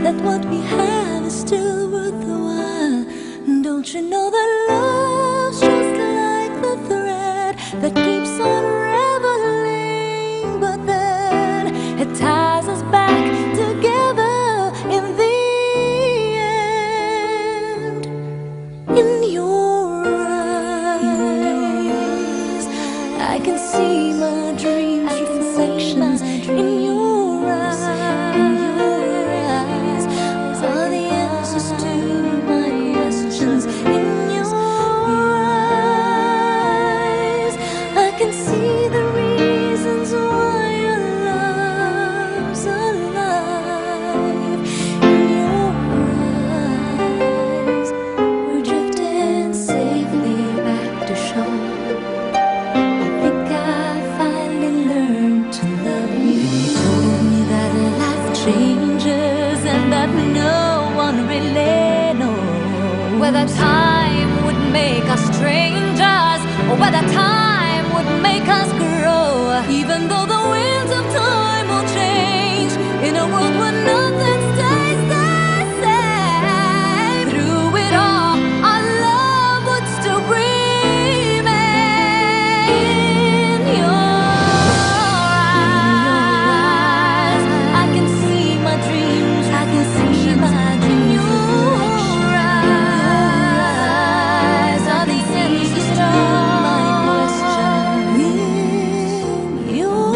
that what we have is still worth the while. Don't you know that love's just like the thread that keeps on unraveling, but then it ties us back together in the end. In your eyes, I can see my dreams, reflections. In your eyes are the answers to my questions. In your eyes, I can see the reasons why your love's alive. In your eyes, we're drifting safely back to shore. I think I finally learned to love you. You told me that life changes and that no one really knows whether time would make us strangers or whether time would make us grow. Even though the winds of time will change in a world where nothing stays the same, through it all, our love would still remain. In your eyes, I can see my dreams, I can see my dreams. In your eyes are the answers to my questions. In your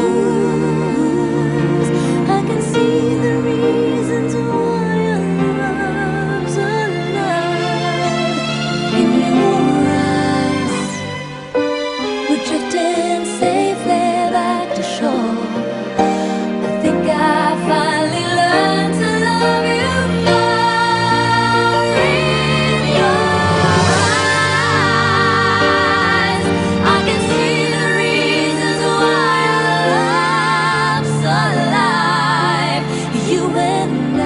eyes, I can see the reasons why our love's alive. In your eyes, we're drifting safely back to shore. I think I finally learned to love you more. In your eyes, I can see the reasons why our love's alive. You and I,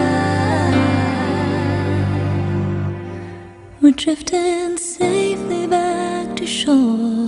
we're drifting safely back to shore.